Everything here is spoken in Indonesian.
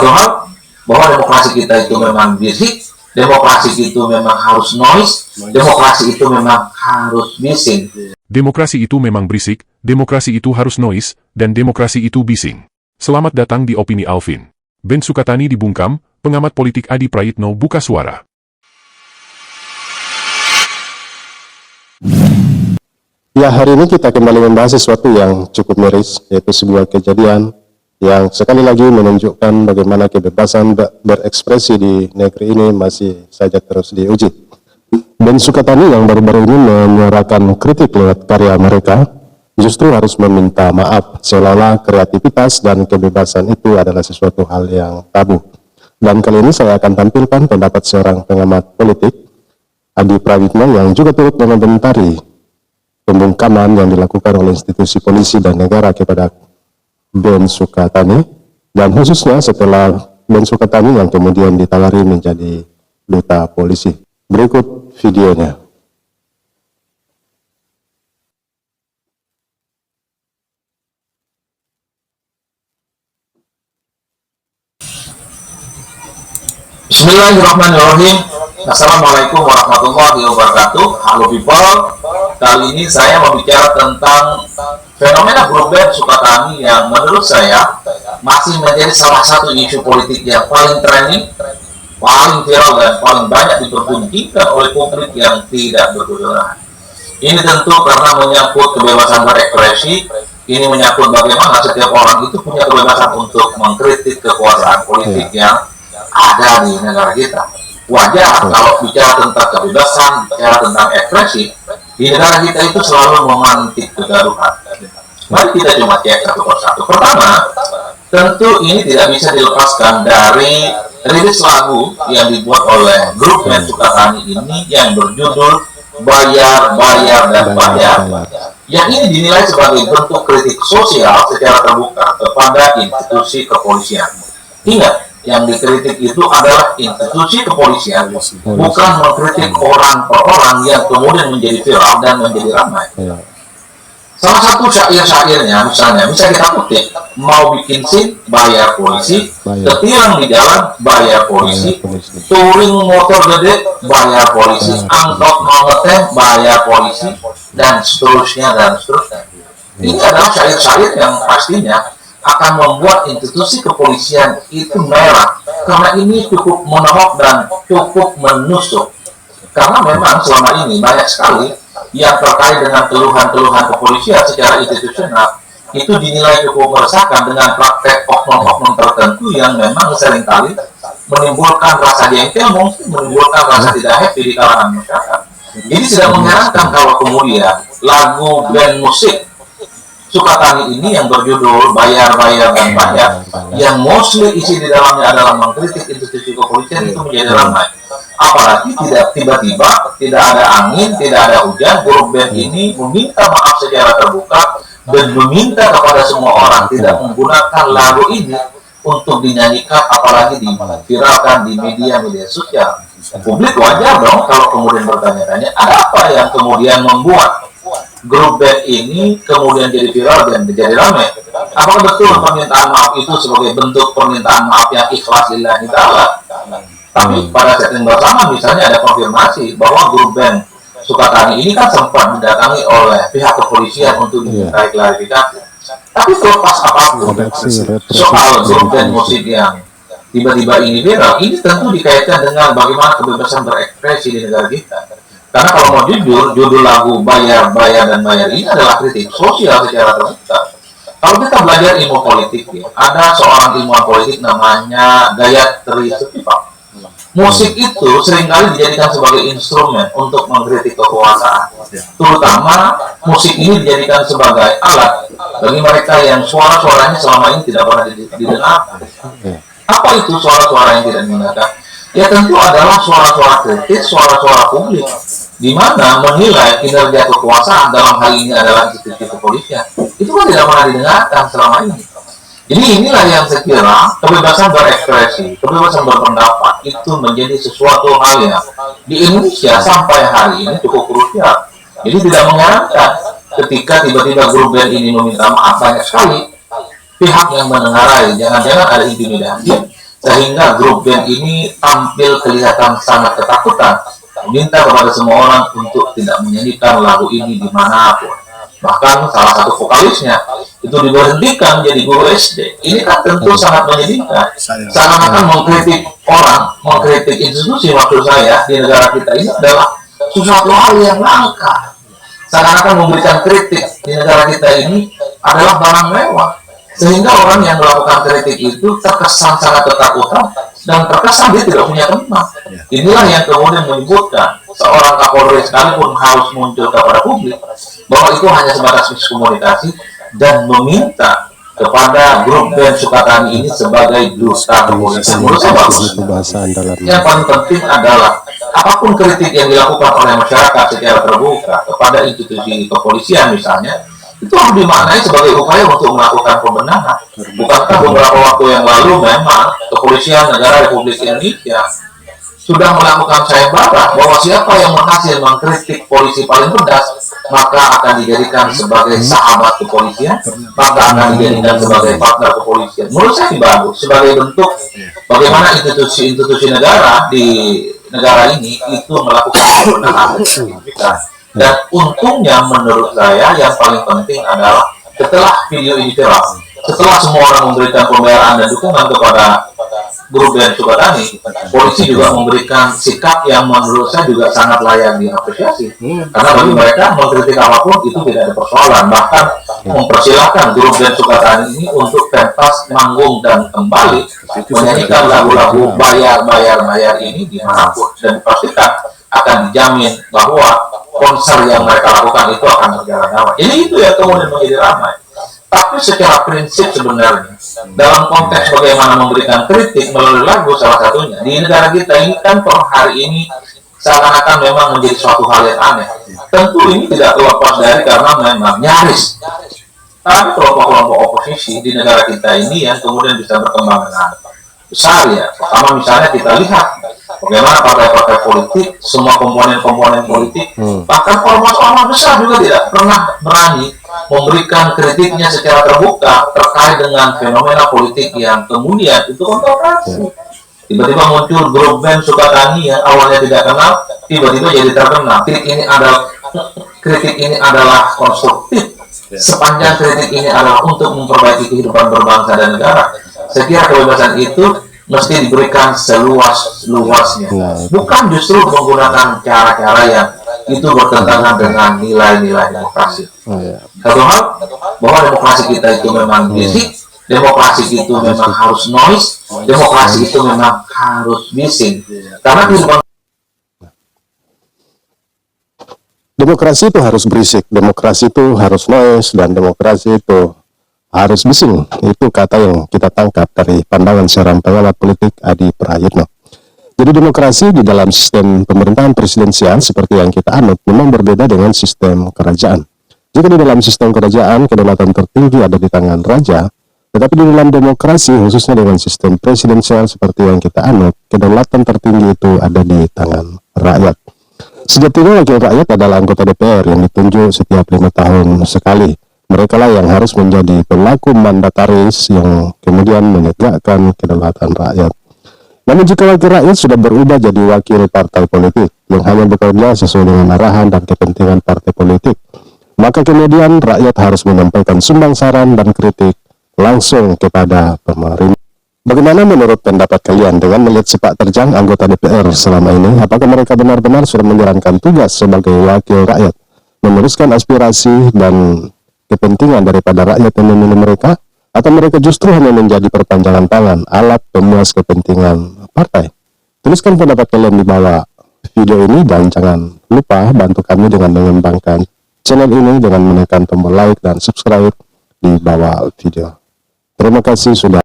satu hal, bahwa demokrasi kita itu memang bisik, demokrasi itu memang harus noise, demokrasi itu memang harus bising. Demokrasi itu memang berisik, demokrasi itu harus noise, dan demokrasi itu bising. Selamat datang di Opini Alvin. Ben Sukatani dibungkam, pengamat politik Adi Prayitno buka suara. Ya, hari ini kita kembali membahas sesuatu yang cukup miris, yaitu sebuah kejadian yang sekali lagi menunjukkan bagaimana kebebasan berekspresi di negeri ini masih saja terus diuji. Ben Sukatani yang baru-baru ini menyuarakan kritik lewat karya mereka, justru harus meminta maaf, seolah-olah kreativitas dan kebebasan itu adalah sesuatu hal yang tabu. Dan kali ini saya akan tampilkan pendapat seorang pengamat politik, Adi Prayitno, yang juga turut mengomentari pembungkaman yang dilakukan oleh institusi polisi dan negara kepada Ben Sukatani, dan khususnya setelah Ben Sukatani yang kemudian ditawari menjadi duta polisi. Berikut videonya. Bismillahirrahmanirrahim. Assalamualaikum warahmatullahi wabarakatuh. Halo people, kali ini saya mau bicara tentang fenomena grup band Sukatani yang menurut saya masih menjadi salah satu isu politik yang paling trending, paling viral dan paling banyak diperbincangkan oleh publik yang tidak berkebenaran. Ini tentu karena menyangkut kebebasan berekspresi. Ini menyangkut bagaimana setiap orang itu punya kebebasan untuk mengkritik kekuasaan politik yang ada di negara kita. Wajar kalau bicara tentang kebebasan, bicara tentang ekspresi, di negara kita itu selalu memantik kegaduhan. Mari kita cuma cek satu persatu. Pertama, tentu ini tidak bisa dilepaskan dari rilis lagu yang dibuat oleh grup band Sukatani ini yang berjudul Bayar, Bayar, dan Bayar, yang ini dinilai sebagai bentuk kritik sosial secara terbuka kepada institusi kepolisian. Ingat, yang dikritik itu adalah institusi kepolisian, bukan mengkritik orang per orang yang kemudian menjadi viral dan menjadi ramai. Salah satu syair-syairnya misalnya, bisa kita kutip, mau bikin SIM, bayar polisi, ketilang di jalan, bayar polisi, touring motor gede, bayar polisi, angkot mau ngetem, bayar polisi, dan seterusnya, dan seterusnya. Ini adalah syair-syair yang pastinya akan membuat institusi kepolisian itu merah, karena ini cukup menohok dan cukup menusuk. Karena memang selama ini banyak sekali yang terkait dengan keluhan-keluhan kepolisian secara institusional itu dinilai cukup meresahkan dengan praktek oknum-oknum tertentu yang memang seringkali menimbulkan rasa jengkel, mungkin menimbulkan rasa tidak happy di kalangan masyarakat. Jadi tidak mengherankan kalau kemudian lagu band musik Sukatani ini yang berjudul Bayar, Bayar, dan Bayar, yang mostly isi di dalamnya adalah mengkritik institusi kepolisian, itu menjadi ramai. Apalagi tidak tiba-tiba, tidak ada angin, tidak ada hujan, grup band ini meminta maaf secara terbuka dan meminta kepada semua orang tidak menggunakan lagu ini untuk dinyanyikan, apalagi diviralkan di media-media sosial. Publik wajar dong kalau kemudian bertanya-tanya, ada apa yang kemudian membuat grup band ini kemudian jadi viral dan menjadi ramai? Apakah betul permintaan maaf itu sebagai bentuk permintaan maaf yang ikhlas lillahi ta'ala? Tapi pada saat yang bersama misalnya ada konfirmasi bahwa grup band Sukatani ini kan sempat didatangi oleh pihak kepolisian untuk dimintai klarifikasi. Tapi terlepas apapun soal grup band musik yang tiba-tiba ini viral, ini tentu dikaitkan dengan bagaimana kebebasan berekspresi di negara kita. Karena kalau mau jujur, judul lagu Bayar, Bayar, dan Bayar ini adalah kritik sosial secara terbuka. Kalau kita belajar ilmu politik, ya, ada seorang ilmuwan politik namanya Gayatri Supriyatna. Musik itu seringkali dijadikan sebagai instrumen untuk mengkritik kekuasaan. Terutama musik ini dijadikan sebagai alat bagi mereka yang suara-suaranya selama ini tidak pernah didengarkan. Apa itu suara-suara yang tidak didengarkan? Ya tentu adalah suara-suara kritis, suara-suara publik, di mana menilai kinerja kekuasaan dalam hal ini adalah institusi kepolisian. Itu kan tidak pernah didengarkan selama ini. Jadi inilah yang saya kira kebebasan berekspresi, kebebasan berpendapat itu menjadi sesuatu hal yang di Indonesia sampai hari ini cukup krusial. Jadi tidak mengherankan ketika tiba-tiba grup band ini meminta maaf, banyak sekali pihak yang menengarai, jangan-jangan ada intimidasi. sehingga grup band ini tampil kelihatan sangat ketakutan, meminta kepada semua orang untuk tidak menyanyikan lagu ini dimanapun. Bahkan salah satu vokalisnya itu diberhentikan jadi guru SD. Ini kan tentu sangat menyedihkan. Seakan-akan mengkritik orang, mengkritik institusi, maksud saya, di negara kita ini adalah sesuatu hal yang langka. Seakan-akan memberikan kritik di negara kita ini adalah barang mewah. Sehingga orang yang melakukan kritik itu terkesan sangat ketakutan dan terkesan dia tidak punya teman. Inilah yang kemudian menyebutkan seorang Kapolri sekalipun harus muncul kepada publik bahwa itu hanya sebatas miskomunikasi dan meminta kepada grup band Sukatani ini sebagai dusta kepolisian. Menurut saya bagus. Yang paling penting adalah apapun kritik yang dilakukan oleh masyarakat secara terbuka kepada institusi kepolisian misalnya, itu harus dimaknai sebagai upaya untuk melakukan pembenahan. Bukankah beberapa waktu yang lalu memang kepolisian negara Republik Indonesia sudah melakukan sayembara bahwa siapa yang berhasil mengkritik polisi paling pedas maka akan dijadikan sebagai sahabat kepolisian, maka akan dijadikan sebagai partner kepolisian. Menurut saya ini bagus sebagai bentuk bagaimana institusi-institusi negara di negara ini itu melakukan pembenahan. Dan untungnya menurut saya yang paling penting adalah setelah video ini viral, setelah semua orang memberikan pembelaan dan dukungan kepada grup band Sukatani, polisi juga memberikan sikap yang menurut saya juga sangat layak diapresiasi. Karena bagi mereka mengkritik apapun itu tidak ada persoalan, bahkan mempersilahkan grup band Sukatani ini untuk pentas manggung dan kembali menyanyikan lagu-lagu bayar ini dimanapun, dan dipastikan akan dijamin bahwa konser yang mereka lakukan itu akan berjalan damai. Ini itu yang kemudian menjadi ramai. Tapi secara prinsip sebenarnya dalam konteks bagaimana memberikan kritik melalui lagu salah satunya di negara kita ini kan per hari ini seakan-akan memang menjadi suatu hal yang aneh. Tentu ini tidak terlepas dari karena memang nyaris ada kelompok-kelompok oposisi di negara kita ini yang kemudian bisa berkembang dengan besar ya. Pertama misalnya kita lihat bagaimana partai-partai politik, semua komponen-komponen politik, bahkan ormas-ormas besar juga tidak pernah berani memberikan kritiknya secara terbuka terkait dengan fenomena politik yang kemudian itu kontroversi. Tiba-tiba muncul grup band Sukatani yang awalnya tidak kenal, tiba-tiba jadi terkenal. Kritik ini adalah konstruktif. Sepanjang kritik ini adalah untuk memperbaiki kehidupan berbangsa dan negara. Saya kira kebebasan itu mesti diberikan seluas-luasnya, bukan justru menggunakan cara-cara yang itu bertentangan dengan nilai-nilai demokrasi. Satu hal, bahwa demokrasi kita itu memang bising, demokrasi itu memang harus noise, demokrasi itu memang harus bising. Karena demokrasi itu harus berisik, demokrasi itu harus noise, dan demokrasi itu harus bising. Itu kata yang kita tangkap dari pandangan seorang pengamat politik Adi Prayitno. Jadi demokrasi di dalam sistem pemerintahan presidensial seperti yang kita anut memang berbeda dengan sistem kerajaan. Jika di dalam sistem kerajaan kedaulatan tertinggi ada di tangan raja, tetapi di dalam demokrasi khususnya dengan sistem presidensial seperti yang kita anut, kedaulatan tertinggi itu ada di tangan rakyat. Sejatinya wakil rakyat adalah anggota DPR yang ditunjuk setiap 5 tahun sekali. Mereka lah yang harus menjadi pelaku mandataris yang kemudian menegakkan kedaulatan rakyat. Namun jika wakil rakyat sudah berubah jadi wakil partai politik yang hanya bekerja sesuai dengan arahan dan kepentingan partai politik, maka kemudian rakyat harus menyampaikan sumbang saran dan kritik langsung kepada pemerintah. Bagaimana menurut pendapat kalian dengan melihat sepak terjang anggota DPR selama ini? Apakah mereka benar-benar sudah menjalankan tugas sebagai wakil rakyat, meneruskan aspirasi dan kepentingan daripada rakyat yang memilih mereka, atau mereka justru hanya menjadi perpanjangan tangan, alat pemuas kepentingan partai? Tuliskan pendapat kalian di bawah video ini dan jangan lupa bantu kami dengan mengembangkan channel ini dengan menekan tombol like dan subscribe di bawah video. Terima kasih sudah